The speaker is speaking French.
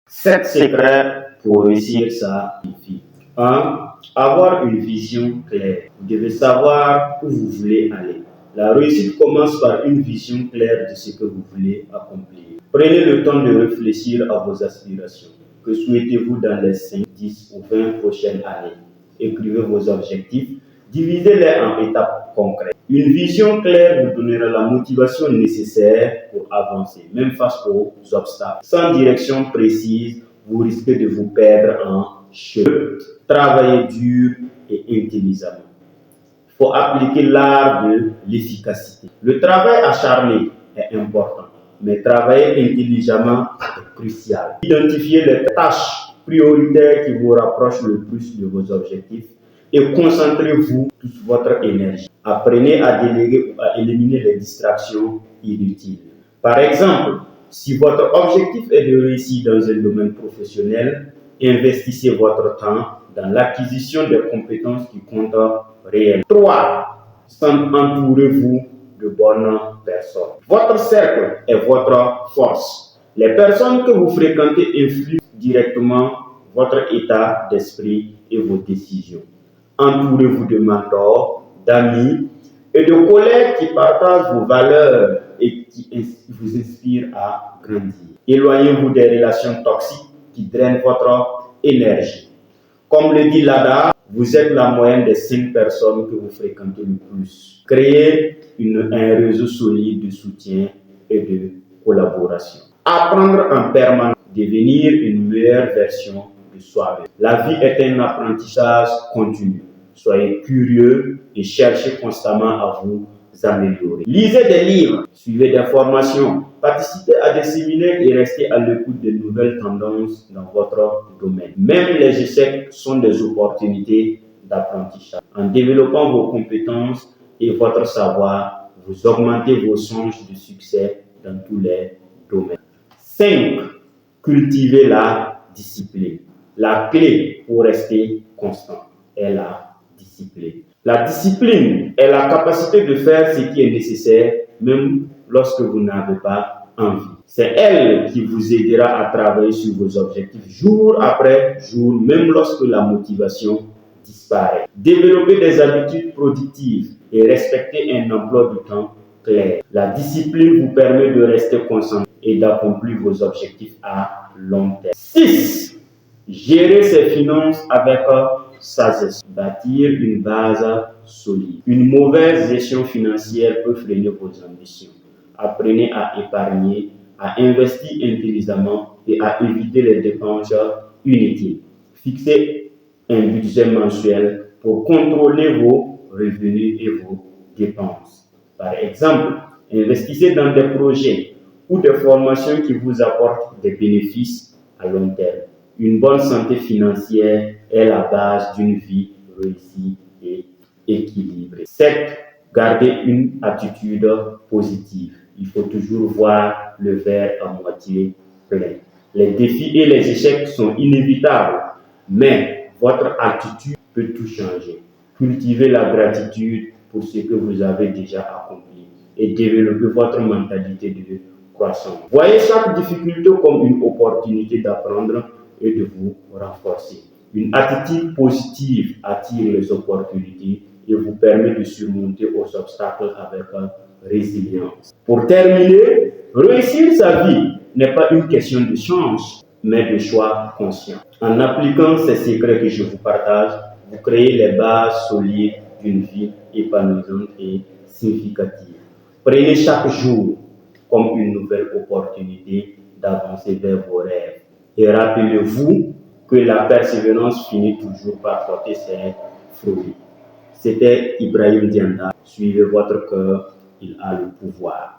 7 secrets pour réussir sa vie. 1. Avoir une vision claire. Vous devez savoir où vous voulez aller. La réussite commence par une vision claire de ce que vous voulez accomplir. Prenez le temps de réfléchir à vos aspirations. Que souhaitez-vous dans les 5, 10 ou 20 prochaines années? Écrivez vos objectifs. Divisez-les en étapes concrètes. Une vision claire vous donnera la motivation nécessaire pour avancer, même face aux obstacles. Sans direction précise, vous risquez de vous perdre en chemin. Travaillez dur et intelligemment. Il faut appliquer l'art de l'efficacité. Le travail acharné est important, mais travailler intelligemment est crucial. Identifiez les tâches prioritaires qui vous rapprochent le plus de vos objectifs et concentrez-vous toute votre énergie. Apprenez à déléguer ou à éliminer les distractions inutiles. Par exemple, si votre objectif est de réussir dans un domaine professionnel, investissez votre temps dans l'acquisition des compétences qui comptent réellement. 3. Entourez-vous de bonnes personnes. Votre cercle est votre force. Les personnes que vous fréquentez influent directement votre état d'esprit et vos décisions. Entourez-vous de mentors, d'amis et de collègues qui partagent vos valeurs et qui vous inspirent à grandir. Éloignez-vous des relations toxiques qui drainent votre énergie. Comme le dit l'adage, vous êtes la moyenne des 5 personnes que vous fréquentez le plus. Créez un réseau solide de soutien et de collaboration. Apprendre en permanence, devenir une meilleure version de soi-même. La vie est un apprentissage continu. Soyez curieux et cherchez constamment à vous améliorer. Lisez des livres, suivez des formations, participez à des séminaires et restez à l'écoute de nouvelles tendances dans votre domaine. Même les échecs sont des opportunités d'apprentissage. En développant vos compétences et votre savoir, vous augmentez vos chances de succès dans tous les domaines. 5. Cultivez la discipline. La clé pour rester constant est la discipline. La discipline est la capacité de faire ce qui est nécessaire, même lorsque vous n'avez pas envie. C'est elle qui vous aidera à travailler sur vos objectifs jour après jour, même lorsque la motivation disparaît. Développer des habitudes productives et respecter un emploi du temps clair. La discipline vous permet de rester concentré et d'accomplir vos objectifs à long terme. 6. Gérer ses finances avec sagesse. Bâtir une base solide. Une mauvaise gestion financière peut freiner vos ambitions. Apprenez à épargner, à investir intelligemment et à éviter les dépenses inutiles. Fixez un budget mensuel pour contrôler vos revenus et vos dépenses. Par exemple, investissez dans des projets ou des formations qui vous apportent des bénéfices à long terme. Une bonne santé financière est la base d'une vie réussie et équilibrée. 7. Gardez une attitude positive. Il faut toujours voir le verre à moitié plein. Les défis et les échecs sont inévitables, mais votre attitude peut tout changer. Cultivez la gratitude pour ce que vous avez déjà accompli et développez votre mentalité de croissance. Voyez chaque difficulté comme une opportunité d'apprendre et de vous renforcer. Une attitude positive attire les opportunités et vous permet de surmonter aux obstacles avec résilience. Pour terminer, réussir sa vie n'est pas une question de chance, mais de choix conscient. En appliquant ces secrets que je vous partage, vous créez les bases solides d'une vie épanouissante et significative. Prenez chaque jour comme une nouvelle opportunité d'avancer vers vos rêves. Et rappelez-vous que la persévérance finit toujours par porter ses fruits. C'était Ibrahim Dianda. Suivez votre cœur, il a le pouvoir.